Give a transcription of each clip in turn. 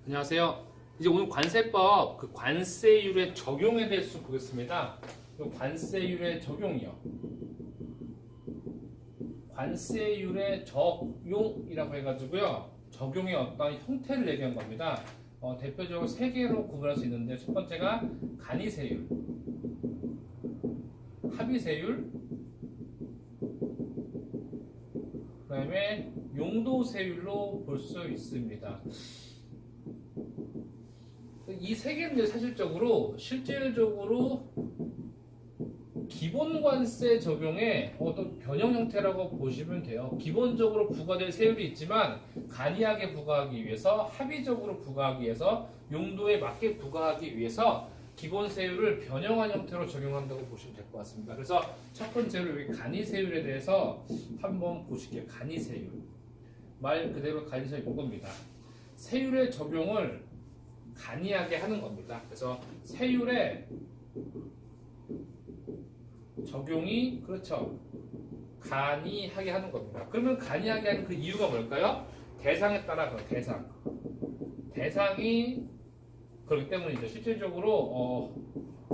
안녕하세요. 이제 오늘 관세법 그 관세율의 적용에 대해서 보겠습니다. 관세율의 적용이요. 관세율의 적용이라고 해가지고요. 적용의 어떤 형태를 얘기한 겁니다. 대표적으로 세 개로 구분할 수 있는데 첫 번째가 간이세율, 합의세율, 그 다음에 용도세율로 볼 수 있습니다. 이 세 개는 실질적으로 기본관세 적용의 어떤 변형 형태라고 보시면 돼요. 기본적으로 부과될 세율이 있지만 간이하게 부과하기 위해서, 합의적으로 부과하기 위해서, 용도에 맞게 부과하기 위해서 기본 세율을 변형한 형태로 적용한다고 보시면 될 것 같습니다. 그래서 첫 번째로 여기 간이세율에 대해서 한번 보실게요. 간이세율. 말 그대로 간이세율 이겁니다. 세율의 적용을 간이하게 하는 겁니다. 그래서 세율의 적용이 그렇죠. 간이하게 하는 겁니다. 그러면 간이하게 하는 그 이유가 뭘까요? 대상에 따라 대상. 대상이 그렇기 때문이죠. 실질적으로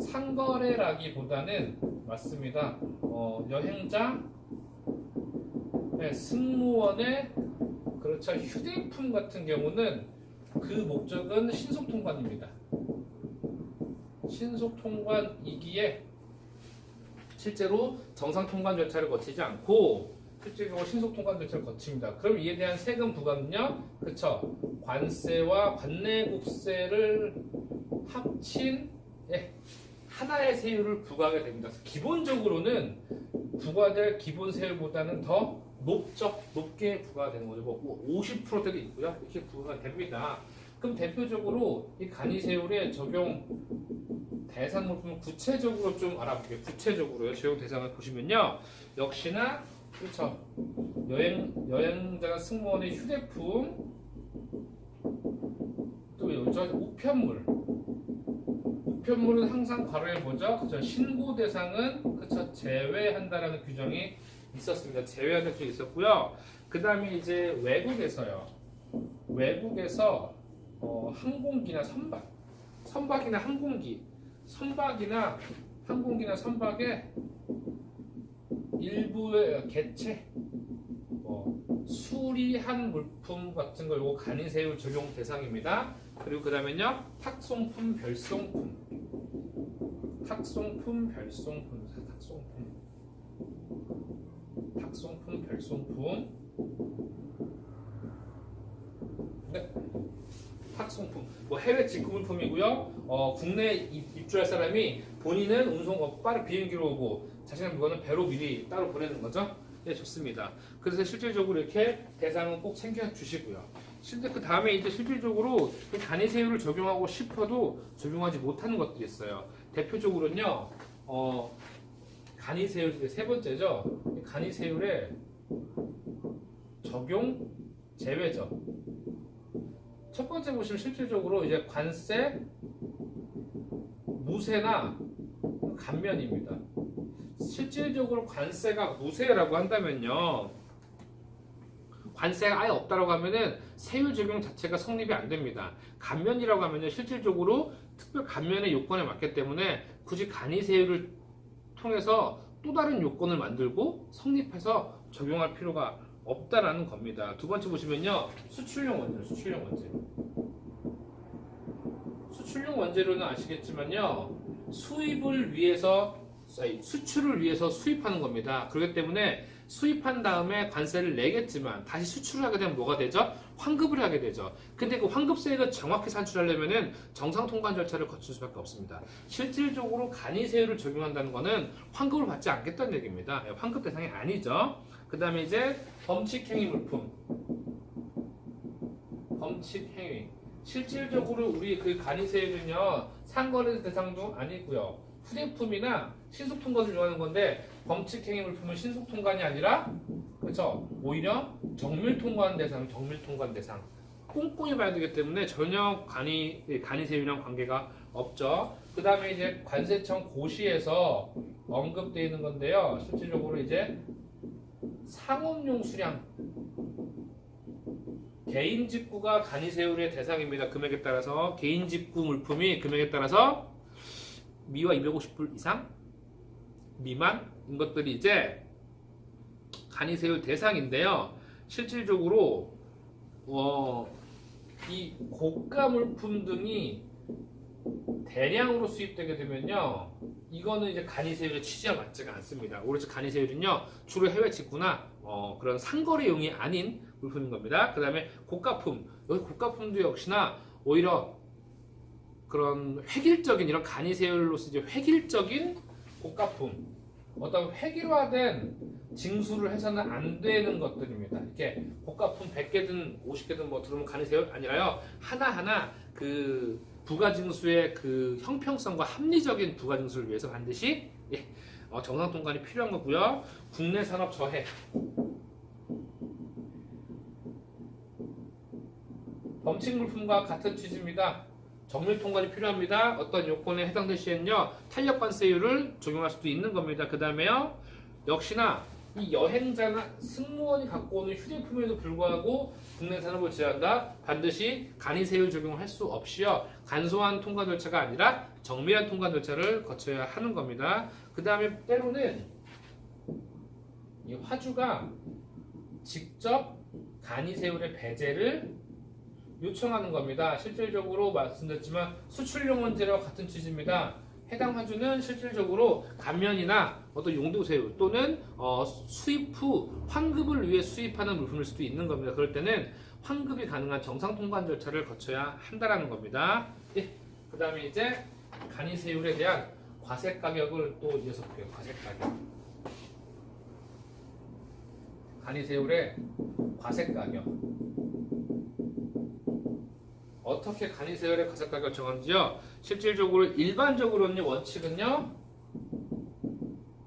상거래라기보다는 맞습니다. 여행자, 네, 승무원의 그렇죠. 휴대품 같은 경우는 그 목적은 신속통관입니다. 신속통관이기에 실제로 정상통관 절차를 거치지 않고 실질적으로 신속통관 절차를 거칩니다. 그럼 이에 대한 세금 부과는요, 그렇죠? 관세와 관내국세를 합친 하나의 세율을 부과하게 됩니다. 기본적으로는 부과될 기본 세율보다는 더 높게 부과가 되는 거죠. 뭐 50%대도 있고요. 이렇게 부과가 됩니다. 그럼 대표적으로 이 간이세율의 적용 대상 물품을 구체적으로 좀 알아볼게요. 구체적으로요. 적용 대상을 보시면요. 역시나 그렇죠. 여행자가 승무원의 휴대품, 또 여기서 우편물. 우편물은 항상 괄호에 뭐죠? 그렇죠. 신고 대상은 그렇죠. 제외한다라는 규정이 있었습니다. 제외하는 규정이 있었고요. 그 다음에 이제 외국에서 항공기나 선박이나 항공기, 선박이나 선박의 일부의 개체, 수리한 물품 같은 거 이거 간이세율 적용 대상입니다. 그리고 그 다음에는요, 탁송품, 별송품. 네. 탁송품, 뭐 해외 직구물품이고요. 국내에 입주할 사람이 본인은 빠른 비행기로 오고 자신의 물건은 배로 미리 따로 보내는 거죠. 네, 좋습니다. 그래서 실질적으로 이렇게 대상은 꼭 챙겨 주시고요. 그 다음에 이제 실질적으로 간이세율을 적용하고 싶어도 적용하지 못하는 것들이 있어요. 대표적으로는요, 간이세율 세 번째죠. 간이세율의 적용 제외죠. 첫 번째 보시면 실질적으로 이제 관세, 무세나 감면입니다. 실질적으로 관세가 무세라고 한다면요, 관세가 아예 없다라고 하면은 세율 적용 자체가 성립이 안 됩니다. 감면이라고 하면요, 실질적으로 특별 감면의 요건에 맞기 때문에 굳이 간이세율을 통해서 또 다른 요건을 만들고 성립해서 적용할 필요가 없다라는 겁니다. 두 번째 보시면요, 수출용 원재료는 아시겠지만요, 수출을 위해서 수입하는 겁니다. 그렇기 때문에 수입한 다음에 관세를 내겠지만 다시 수출을 하게 되면 뭐가 되죠? 환급을 하게 되죠. 근데 그 환급세액을 정확히 산출하려면은 정상 통관 절차를 거칠 수밖에 없습니다. 실질적으로 간이세율을 적용한다는 것은 환급을 받지 않겠다는 얘기입니다. 환급 대상이 아니죠. 그 다음에 이제 범칙행위 물품. 범칙행위. 실질적으로 우리 그 간이세율은요, 상거래 대상도 아니고요. 휴대품이나 신속통관을 요하는 건데, 범칙행위 물품은 신속통관이 아니라, 그렇죠, 오히려 정밀통관 대상. 꼼꼼히 봐야 되기 때문에 전혀 간이세율이랑 관계가 없죠. 그 다음에 이제 관세청 고시에서 언급되어 있는 건데요. 실질적으로 이제 상업용 수량 개인 직구가 간이세율의 대상입니다. 금액에 따라서 개인 직구 물품이 금액에 따라서 미와 250불 이상 미만인 것들이 이제 간이세율 대상인데요. 실질적으로 이 고가 물품 등이 대량으로 수입되게 되면요, 이거는 이제 간이세율의 취지와 맞지가 않습니다. 오로지 간이세율은요 주로 해외 직구나 그런 상거래용이 아닌 물품인 겁니다. 그 다음에 고가품, 여기 고가품도 역시나 오히려 그런 획일적인 이런 간이세율로서 이제 획일적인 고가품, 어떤 획일화된 징수를 해서는 안 되는 것들입니다. 이렇게 고가품 100개든 50개든 뭐 들으면 간이세율 아니라요, 하나하나 그 부가징수의 그 형평성과 합리적인 부가징수를 위해서 반드시 정상 통관이 필요한 거고요. 국내 산업 저해, 범칙 물품과 같은 취지입니다. 정밀 통관이 필요합니다. 어떤 요건에 해당될 시에는요 탄력 관세율을 적용할 수도 있는 겁니다. 그 다음에요 역시나 이 여행자나 승무원이 갖고 오는 휴대품에도 불구하고 국내 산업을 제한한다. 반드시 간이세율 적용을 할 수 없이요 간소한 통관 절차가 아니라 정밀한 통관 절차를 거쳐야 하는 겁니다. 그 다음에 때로는 이 화주가 직접 간이세율의 배제를 요청하는 겁니다. 실질적으로 말씀드렸지만 수출용 원재료와 같은 취지입니다. 해당 화주는 실질적으로 감면이나 어떤 용도세율 또는 수입 후 환급을 위해 수입하는 물품일 수도 있는 겁니다. 그럴 때는 환급이 가능한 정상 통관 절차를 거쳐야 한다라는 겁니다. 그 다음에 이제 간이세율에 대한 과세 가격을 또 이어서 볼게요. 과세 가격. 간이세율의 과세 가격. 어떻게 간이세율의 과세 가격을 정하는지요? 실질적으로 일반적으로는 원칙은요,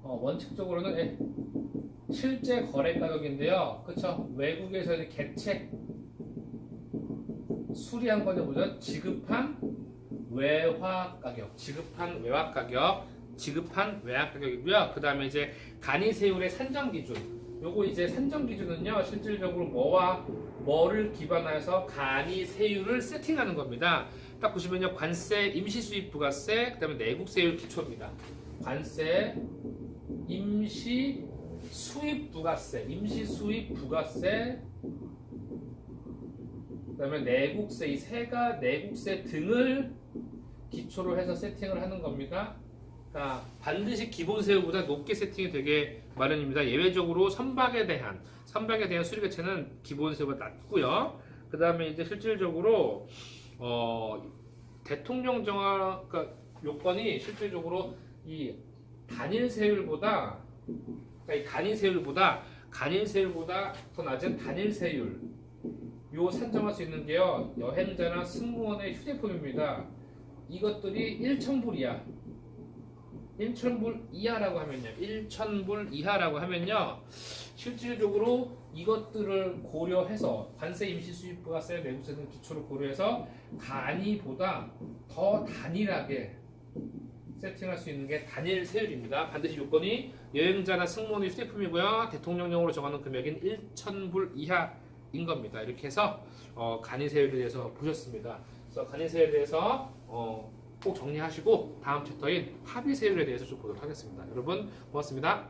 원칙적으로는 실제 거래 가격인데요, 그렇죠? 외국에서 개체 수리한 거는 뭐죠? 지급한 외화 가격, 지급한 외화 가격, 지급한 외화 가격이고요. 그 다음에 이제 간이세율의 산정 기준. 요거 이제 산정 기준은요, 실질적으로 뭐를 기반해서 간이세율을 세팅하는 겁니다. 딱 보시면요, 관세, 임시수입 부가세, 그 다음에 내국세율 기초입니다. 관세, 임시수입 부가세, 임시수입 부가세, 그 다음에 내국세, 이 세가 내국세 등을 기초로 해서 세팅을 하는 겁니다. 그러니까 반드시 기본세율보다 높게 세팅이 되게 마련입니다. 예외적으로 선박에 대한 수리개체는 기본세율보다 낮고요. 그 다음에 이제 실질적으로 대통령 정화 그러니까 요건이 실질적으로 이 단일세율보다, 그러니까 이 간이세율보다 더 낮은 단일세율 요 산정할 수 있는 게요, 여행자나 승무원의 휴대폰입니다. 이것들이 1,000불 이하, 1,000불 이하라고 하면요, 1,000불 이하라고 하면요, 실질적으로 이것들을 고려해서 관세, 임시수입 부가세, 내국세 등 기초를 고려해서 간이보다 더 단일하게 세팅할 수 있는 게 단일 세율입니다. 반드시 요건이 여행자나 승무원의 휴대품이고요, 대통령령으로 정하는 금액인 1,000불 이하인 겁니다. 이렇게 해서 간이세율에 대해서 보셨습니다. 그래서 간이세율에 대해서 꼭 정리하시고 다음 챕터인 합의세율에 대해서 좀 보도록 하겠습니다. 여러분 고맙습니다.